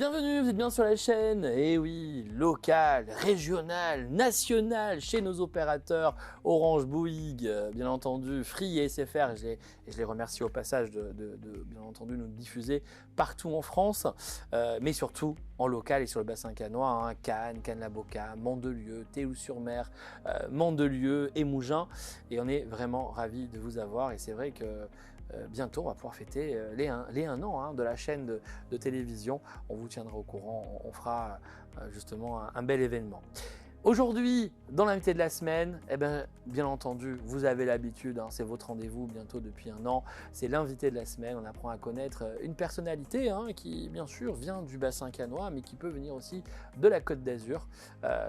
Bienvenue, vous êtes bien sur la chaîne, et oui, local, régional, national, chez nos opérateurs Orange, Bouygues, bien entendu, Free et SFR, et je les remercie au passage de bien entendu nous diffuser partout en France, mais surtout en local et sur le bassin cannois, hein, Cannes, Cannes-la-Boca, Mandelieu, Théoul-sur-Mer, Mandelieu et Mougins, et on est vraiment ravis de vous avoir, et c'est vrai que bientôt, on va pouvoir fêter les 1 an hein, de la chaîne de télévision. On vous tiendra au courant, on fera justement un bel événement. Aujourd'hui, dans l'invité de la semaine, bien entendu, vous avez l'habitude, hein, c'est votre rendez-vous bientôt depuis 1 an. C'est l'invité de la semaine, on apprend à connaître une personnalité hein, qui, bien sûr, vient du bassin cannois, mais qui peut venir aussi de la Côte d'Azur,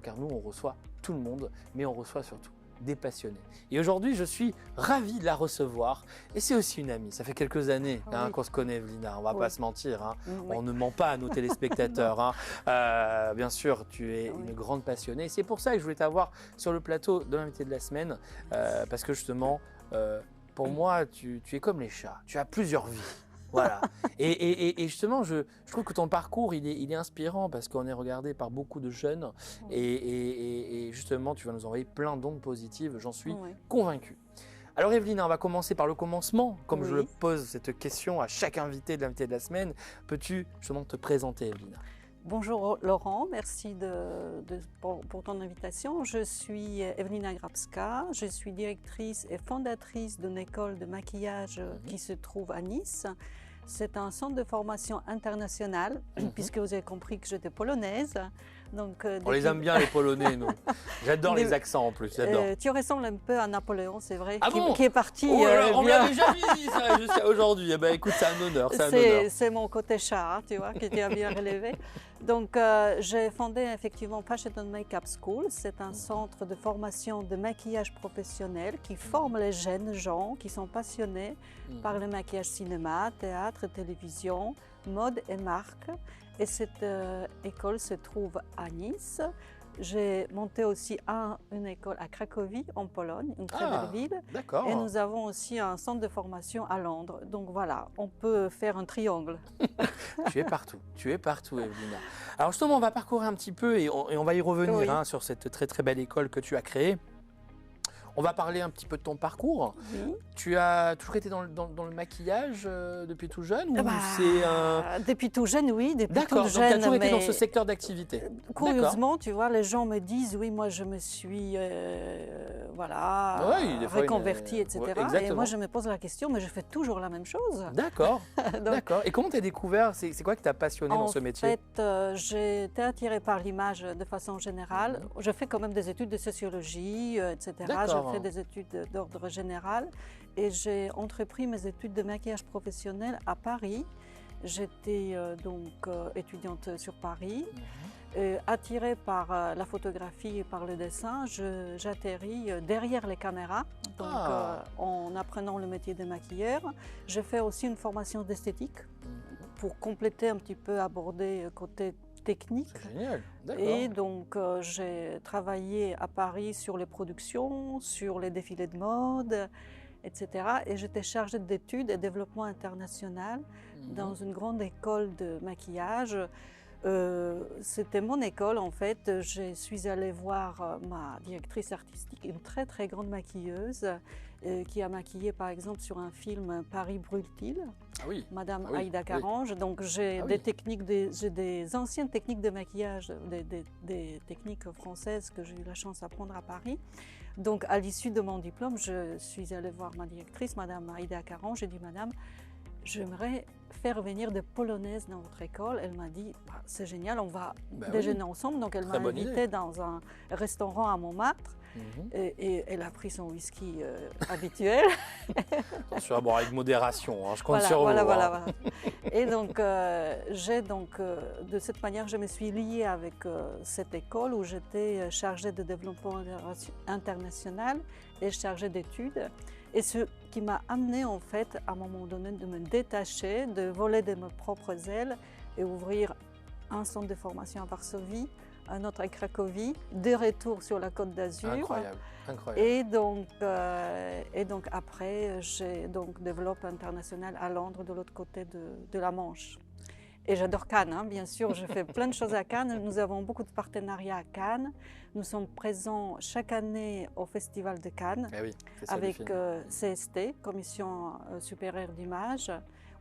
car nous, on reçoit tout le monde, mais on reçoit surtout des passionnés. Et aujourd'hui, je suis ravi de la recevoir. Et c'est aussi une amie. Ça fait quelques années hein, qu'on se connaît, Evelyna. On ne va pas se mentir. Hein. On ne ment pas à nos téléspectateurs. Hein. Bien sûr, tu es une grande passionnée. C'est pour ça que je voulais t'avoir sur le plateau de l'invité de la semaine. Parce que justement, pour moi, tu es comme les chats. Tu as plusieurs vies. Voilà. Et justement, je trouve que ton parcours, il est inspirant parce qu'on est regardé par beaucoup de jeunes et justement, tu vas nous envoyer plein d'ondes positives, j'en suis convaincu. Alors Evelyna, on va commencer par le commencement, comme je le pose cette question à chaque invité de l'invité de la semaine. Peux-tu justement te présenter, Evelyna ? Bonjour Laurent, merci pour ton invitation. Je suis Evelyna Grabska, je suis directrice et fondatrice d'une école de maquillage qui se trouve à Nice. C'est un centre de formation international, puisque vous avez compris que j'étais polonaise. Donc, on les aime bien les Polonais, nous. J'adore les accents en plus, j'adore. Tu ressembles un peu à Napoléon, c'est vrai, bon qui est parti. On ne m'avait jamais dit ça jusqu'à aujourd'hui. Eh ben, écoute, c'est un honneur. C'est mon côté chat, tu vois, qui était bien relevé. Donc, j'ai fondé effectivement Fashion and Makeup School. C'est un centre de formation de maquillage professionnel qui forme les jeunes gens qui sont passionnés par le maquillage cinéma, théâtre, télévision, mode et marque. Et cette école se trouve à Nice. J'ai monté aussi une école à Cracovie, en Pologne, une très belle ville. D'accord. Et nous avons aussi un centre de formation à Londres. Donc voilà, on peut faire un triangle. Tu es partout, Evelyna. Alors justement, on va parcourir un petit peu et on va y revenir hein, sur cette très très belle école que tu as créée. On va parler un petit peu de ton parcours. Oui. Tu as toujours été dans le maquillage depuis tout jeune ou Depuis tout jeune, oui. D'accord, donc tu as toujours été dans ce secteur d'activité. Curieusement, tu vois, les gens me disent, oui, moi je me suis reconvertie, etc. Et moi je me pose la question, mais je fais toujours la même chose. D'accord, d'accord. Et comment tu as découvert, c'est quoi qui t'a passionné dans ce métier? En fait, j'ai été attirée par l'image de façon générale. Je fais quand même des études de sociologie, etc. J'ai fait des études d'ordre général et j'ai entrepris mes études de maquillage professionnel à Paris. J'étais étudiante sur Paris. Attirée par la photographie et par le dessin, j'atterris derrière les caméras, donc en apprenant le métier de maquilleur. J'ai fait aussi une formation d'esthétique pour compléter un petit peu, aborder côté technique. C'est génial, d'accord. Et donc j'ai travaillé à Paris sur les productions, sur les défilés de mode, etc. Et j'étais chargée d'études et développement international dans une grande école de maquillage. C'était mon école en fait. Je suis allée voir ma directrice artistique, une très très grande maquilleuse qui a maquillé par exemple sur un film Paris brûle-t-il, Madame Aïda Carange. Donc j'ai des anciennes techniques de maquillage, des techniques françaises que j'ai eu la chance d'apprendre à Paris. Donc à l'issue de mon diplôme, je suis allée voir ma directrice, Madame Aïda Carange. J'ai dit, Madame, j'aimerais faire venir des Polonaises dans votre école. Elle m'a dit, c'est génial, on va déjeuner ensemble. Donc elle m'a invitée dans un restaurant à Montmartre. Et elle a pris son whisky habituel. Attention à boire avec modération, hein, je compte sur vous. Voilà. Et donc, de cette manière, je me suis liée avec cette école où j'étais chargée de développement international et chargée d'études. Et ce qui m'a amenée en fait à un moment donné de me détacher, de voler de mes propres ailes et ouvrir un centre de formation à Varsovie, un autre à Cracovie, des retours sur la Côte d'Azur. Incroyable. Et donc après, j'ai donc développé international à Londres, de l'autre côté de la Manche. Et j'adore Cannes, hein, bien sûr, je fais plein de choses à Cannes. Nous avons beaucoup de partenariats à Cannes. Nous sommes présents chaque année au Festival de Cannes Eh oui, Festival du avec film. CST, Commission supérieure d'image,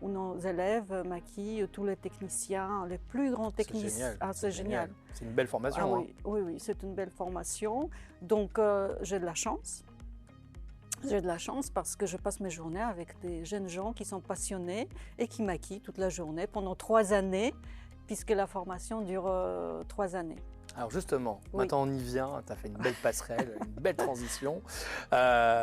où nos élèves maquillent tous les techniciens, les plus grands C'est techniciens. génial. Ah, c'est génial. C'est une belle Ah formation. Hein. oui, oui, oui, c'est une belle formation. Donc j'ai de la chance. J'ai de la chance parce que je passe mes journées avec des jeunes gens qui sont passionnés et qui maquillent toute la journée pendant 3 années, puisque la formation dure 3 années. Alors justement, Oui. maintenant on y vient, tu as fait une belle passerelle, une belle transition.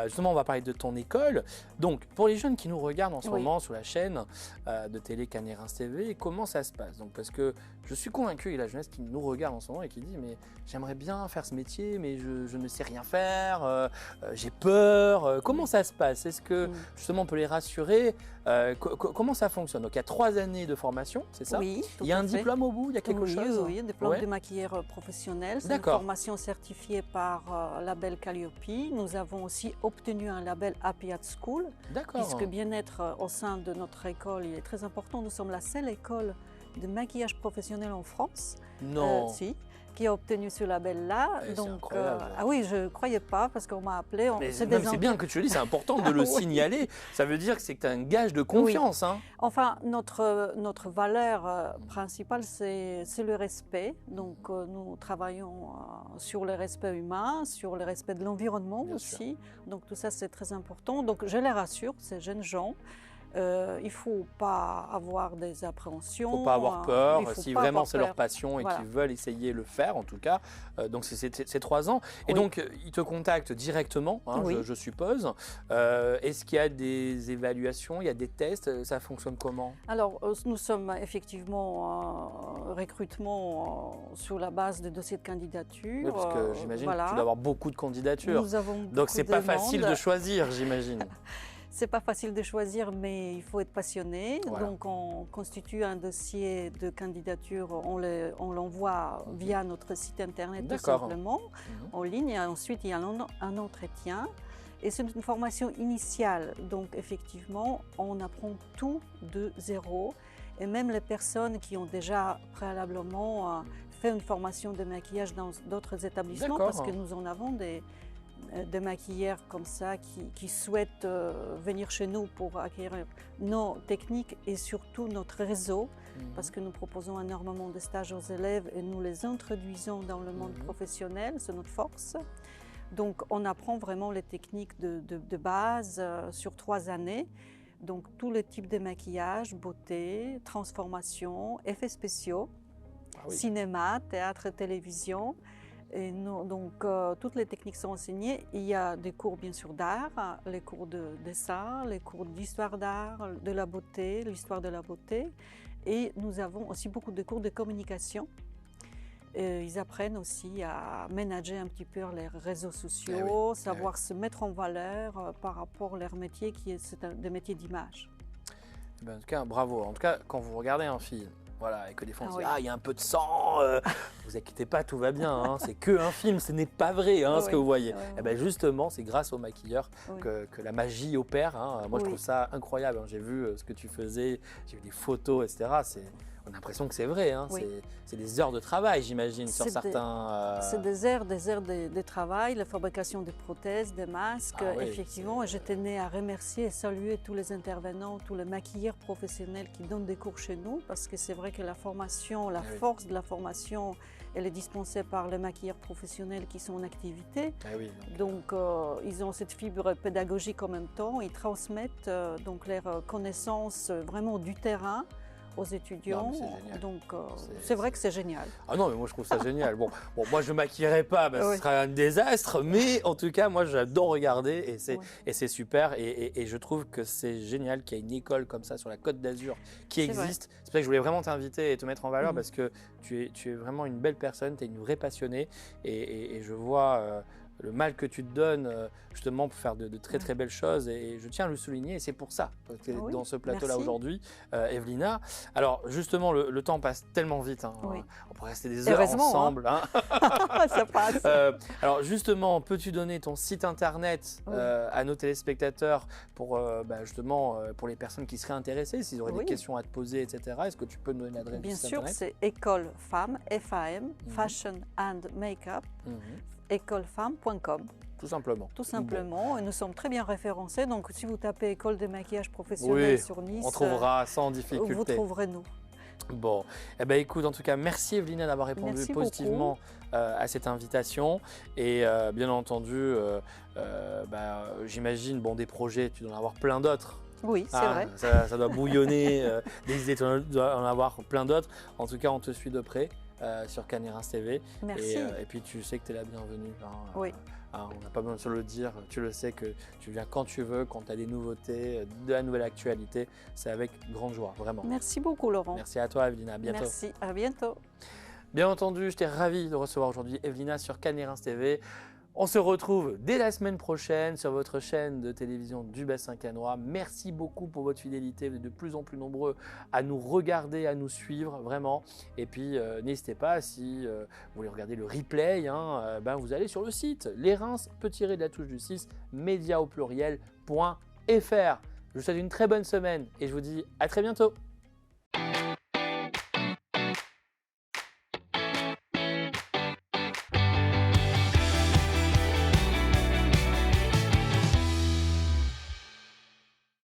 Justement, on va parler de ton école. Donc, pour les jeunes qui nous regardent en ce Oui. moment sur la chaîne de télé Cannes Reims TV, comment ça se passe? Donc, parce que je suis convaincu, il y a la jeunesse qui nous regarde en ce moment et qui dit mais j'aimerais bien faire ce métier, mais je ne sais rien faire, j'ai peur. Comment ça se passe? Est-ce que justement on peut les rassurer? Comment ça fonctionne? Donc, il y a 3 années de formation, c'est ça? Oui, tout Il y a à un fait. diplôme au bout? Il y a quelque Oui, chose? oui, un diplôme Ouais. de maquilleur professionnel. C'est une D'accord. formation certifiée par label Calliope. Nous avons aussi obtenu un label Happy at School, D'accord. puisque bien-être au sein de notre école, il est très important. Nous sommes la seule école de maquillage professionnel en France. Non. Si, qui a obtenu ce label-là. Eh, c'est Donc, incroyable. ah oui, je ne croyais pas parce qu'on m'a appelé. Mais C'est non, des mais c'est bien que tu le dis, c'est important de Ah le oui. signaler. Ça veut dire que c'est un gage de confiance. Hein. Enfin, notre valeur principale, c'est le respect. Donc, nous travaillons sur le respect humain, sur le respect de l'environnement Bien aussi. Donc, tout ça, c'est très important. Donc, je les rassure, ces jeunes gens. Il ne faut pas avoir des appréhensions. Il ne faut pas avoir peur. il faut Si pas vraiment avoir c'est leur peur. passion et Voilà. qu'ils veulent essayer le faire, en tout cas. Donc, c'est 3 ans. Et Oui. donc, ils te contactent directement, hein, Oui. je suppose. Est-ce qu'il y a des évaluations, il y a des tests? Ça fonctionne comment? Alors, nous sommes effectivement en recrutement sur la base de dossiers de candidature. Oui, parce que j'imagine que voilà. tu dois avoir beaucoup de candidatures. Nous avons Donc, beaucoup c'est de pas facile de demandes. choisir, j'imagine. C'est pas facile de choisir, mais il faut être passionné. Voilà. Donc, on constitue un dossier de candidature, on l'envoie via notre site internet tout D'accord. simplement, en ligne. Et ensuite, il y a un entretien. Et c'est une formation initiale. Donc, effectivement, on apprend tout de zéro. Et même les personnes qui ont déjà préalablement fait une formation de maquillage dans d'autres établissements, D'accord. parce que nous en avons des maquilleurs comme ça qui souhaitent venir chez nous pour acquérir nos techniques et surtout notre réseau, parce que nous proposons énormément de stages aux élèves et nous les introduisons dans le monde professionnel, c'est notre force. Donc on apprend vraiment les techniques de base sur 3 années. Donc tous les types de maquillage, beauté, transformation, effets spéciaux, Ah oui. cinéma, théâtre, télévision. Et donc, toutes les techniques sont enseignées. Il y a des cours, bien sûr, d'art, les cours de dessin, les cours d'histoire d'art, de la beauté, l'histoire de la beauté. Et nous avons aussi beaucoup de cours de communication. Ils apprennent aussi à manager un petit peu les réseaux sociaux, savoir se mettre en valeur par rapport à leur métier, c'est des métiers d'image. Ben, en tout cas, bravo. En tout cas, quand vous regardez un film, voilà, et que des fois on se dit, oui. il y a un peu de sang, vous inquiétez pas, tout va bien, hein, c'est que un film, ce n'est pas vrai ce Oui. que vous voyez. Oui, Et ben justement, c'est grâce aux maquilleurs Oui. que la magie opère. Hein. Moi, je Oui. trouve ça incroyable. Hein. J'ai vu ce que tu faisais, j'ai vu des photos, etc. On a l'impression que c'est vrai. Hein. Oui. C'est des heures de travail, j'imagine, sur C'est certains. C'est des heures de travail, la fabrication des prothèses, des masques, Ah oui, effectivement. Et je tenais à remercier et saluer tous les intervenants, tous les maquilleurs professionnels qui donnent des cours chez nous, parce que c'est vrai que la formation, la force de la formation, elle est dispensée par les maquilleurs professionnels qui sont en activité. Ah oui, Donc, ils ont cette fibre pédagogique en même temps. Ils transmettent donc leurs connaissances vraiment du terrain aux étudiants. Non, mais c'est génial. Donc, c'est vrai que c'est génial. Ah non, mais moi je trouve ça génial. Bon, moi je maquillerai pas, ce Oui. serait un désastre, mais en tout cas, moi j'adore regarder Oui. et c'est super. Et je trouve que c'est génial qu'il y ait une école comme ça sur la Côte d'Azur qui C'est vrai. existe. C'est pour ça que je voulais vraiment t'inviter et te mettre en valeur Mhm. parce que tu es vraiment une belle personne, tu es une vraie passionnée et je vois le mal que tu te donnes justement pour faire de très très belles choses et je tiens à le souligner et c'est pour ça que tu es Oui, dans ce plateau-là merci. aujourd'hui, Evelina. Alors justement, le temps passe tellement vite, hein, Oui. on pourrait rester des heures Heureusement, hein. ensemble. Hein. Ça passe. Alors justement, peux-tu donner ton site internet Oui. à nos téléspectateurs pour justement pour les personnes qui seraient intéressées, s'ils auraient des Oui. questions à te poser, etc. Est-ce que tu peux nous donner l'adresse du Bien site sûr, internet? c'est École Femme, FAM, Fashion and Makeup, Mhm. écolefemme.com, Tout simplement. tout simplement. Et nous sommes très bien référencés. Donc, si vous tapez École de maquillage Bon. professionnel Oui, sur Nice, on trouvera sans vous difficulté. trouverez nous. Bon, eh ben écoute, en tout cas, merci Evelina d'avoir répondu Merci positivement à cette invitation. Et bien entendu, j'imagine, des projets, tu dois en avoir plein d'autres. Oui, c'est Ah, vrai. ça doit bouillonner, des idées, tu dois en avoir plein d'autres. En tout cas, on te suit de près sur Canérins TV. Merci. Et puis, tu sais que tu es la bienvenue. Hein, Oui. on n'a pas besoin de se le dire. Tu le sais que tu viens quand tu veux, quand tu as des nouveautés, de la nouvelle actualité. C'est avec grande joie, vraiment. Merci beaucoup, Laurent. Merci à toi, Evelina. À bientôt. Merci. À bientôt. Bien entendu, j'étais ravi de recevoir aujourd'hui Evelina sur Canérins TV. On se retrouve dès la semaine prochaine sur votre chaîne de télévision du Bassin Canois. Merci beaucoup pour votre fidélité. Vous êtes de plus en plus nombreux à nous regarder, à nous suivre, vraiment. Et puis, n'hésitez pas, si vous voulez regarder le replay, vous allez sur le site lesreims-de-la-touche-du-6 média au pluriel.fr. Je vous souhaite une très bonne semaine et je vous dis à très bientôt.